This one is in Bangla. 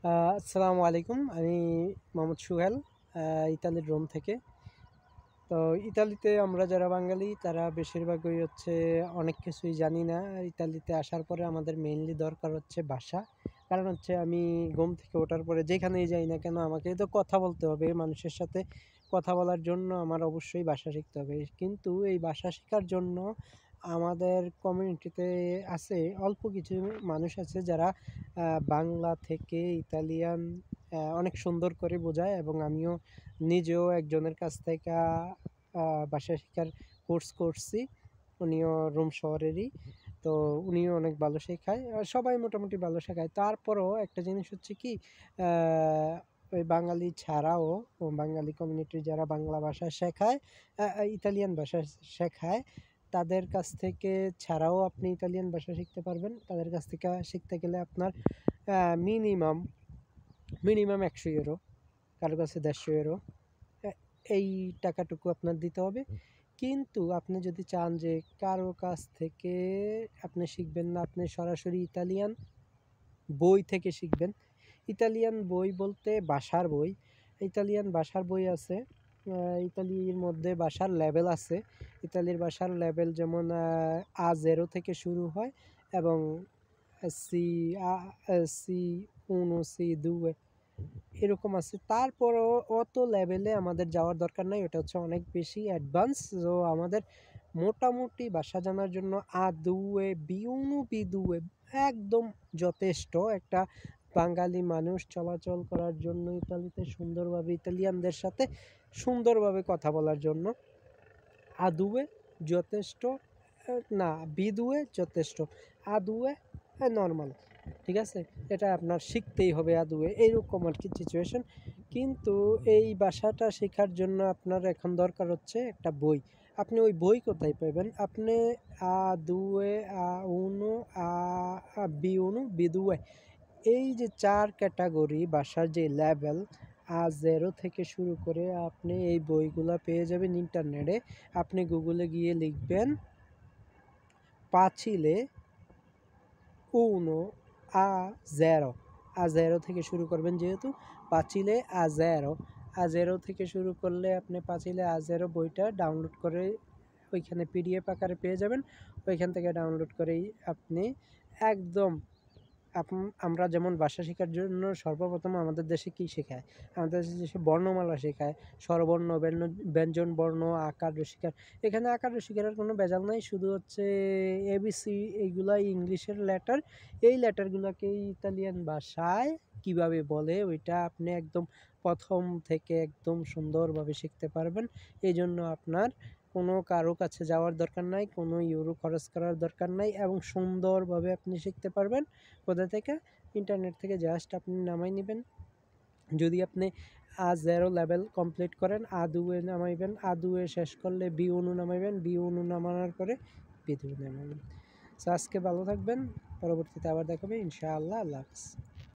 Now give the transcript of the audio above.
আসসালামু আলাইকুম। আমি মোহাম্মদ সুহেল, ইতালির রোম থেকে। তো ইতালিতে আমরা যারা বাঙালি তারা বেশিরভাগই হচ্ছে অনেক কিছুই জানি না। ইতালিতে আসার পরে আমাদের মেইনলি দরকার হচ্ছে ভাষা। কারণ হচ্ছে আমি ঘুম থেকে ওঠার পরে যেখানেই যাই না কেন আমাকে তো কথা বলতে হবে। মানুষের সাথে কথা বলার জন্য আমার অবশ্যই ভাষা শিখতে হবে। কিন্তু এই ভাষা শেখার জন্য আমাদের কমিউনিটিতে আছে অল্প কিছু মানুষ আছে যারা বাংলা থেকে ইতালিয়ান অনেক সুন্দর করে বোঝায়, এবং আমিও নিজেও একজনের কাছ থেকে ভাষা শেখার কোর্স করছি। উনিও রোম শহরেরই। তো উনিও অনেক ভালো শেখায়। সবাই মোটামুটি ভালো শেখায়। তারপরও একটা জিনিস হচ্ছে কি, ওই বাঙালি ছাড়াও বাঙালি কমিউনিটির যারা বাংলা ভাষা শেখায়, ইতালিয়ান ভাষা শেখায়, তাদের কাছ থেকে ছাড়াও আপনি ইতালিয়ান ভাষা শিখতে পারবেন। তাদের কাছ থেকে শিখতে গেলে আপনার মিনিমাম মিনিমাম 100 ইউরো, কারো কাছে 150 ইউরো, এই টাকাটুকু আপনার দিতে হবে। কিন্তু আপনি যদি চান যে কারো কাছ থেকে আপনি শিখবেন না, আপনি সরাসরি ইতালিয়ান বই থেকে শিখবেন। ইতালিয়ান বই বলতে ভাষার বই। ইতালিয়ান ভাষার বই আছে। ইতালির মধ্যে ভাষার লেভেল আছে। ইতালির ভাষার লেভেল যেমন A0 থেকে শুরু হয়, এবং সি সি উনো, সি 2 এরকম আছে। তারপরও অত লেভেলে আমাদের যাওয়ার দরকার নাই, ওটা হচ্ছে অনেক বেশি অ্যাডভান্স। তো আমাদের মোটামুটি ভাষা জানার জন্য A2 B1 B2 একদম যথেষ্ট। একটা বাঙালি মানুষ চলাচল করার জন্য ইতালিতে সুন্দরভাবে ইতালিয়ানদের সাথে সুন্দরভাবে কথা বলার জন্য A2 যথেষ্ট। না, B2 যথেষ্ট। A2 নর্মাল, ঠিক আছে? এটা আপনার শিখতেই হবে A2, এইরকম আর কি সিচুয়েশন। কিন্তু এই ভাষাটা শেখার জন্য আপনার এখন দরকার হচ্ছে একটা বই। আপনি ওই বই কোথায় পাবেন? আপনি A2, A1, B1, B2, এই যে 4 ক্যাটাগরি ভাষার যে লেভেল, A0 থেকে শুরু করে আপনি এই বইগুলা পেয়ে যাবেন ইন্টারনেটে। আপনি গুগলে গিয়ে লিখবেন পাঁচিলে উনো A0। A0 থেকে শুরু করবেন, যেহেতু পাঁচিলে A0 থেকে শুরু করলে আপনি পাঁচিলে A0 বইটা ডাউনলোড করে ওইখানে পিডিএফ আকারে পেয়ে যাবেন। ওইখান থেকে ডাউনলোড করেই আপনি একদম আমরা যেমন ভাষা শেখার জন্য সর্বপ্রথম আমাদের দেশে কী শেখায়? আমাদের দেশে বর্ণমালা শেখায়। স্বরবর্ণ, ব্যঞ্জন বর্ণ, আকার, রসিকার। এখানে আকার রসিকারের কোনো ভেজাল নাই, শুধু হচ্ছে এবিসি, এইগুলাই ইংলিশের লেটার। এই লেটারগুলোকেই ইতালিয়ান ভাষায় কীভাবে বলে ওইটা আপনি একদম প্রথম থেকে একদম সুন্দরভাবে শিখতে পারবেন। এই জন্য আপনার কোনো কারো কাছে যাওয়ার দরকার নাই, কোনো ইউরো খরচ করার দরকার নাই, এবং সুন্দরভাবে আপনি শিখতে পারবেন। কোথা থেকে? ইন্টারনেট থেকে জাস্ট আপনি নামাই নেবেন। যদি আপনি A0 লেভেল কমপ্লিট করেন, A2 নামাইবেন, A2 শেষ করলে B1 নামাইবেন, B1 নামানোর পরে B2 নামাইবেন। সো আজকে ভালো থাকবেন, পরবর্তীতে আবার দেখাবে ইনশাআল্লাহ। আল্লাহ হাফেজ।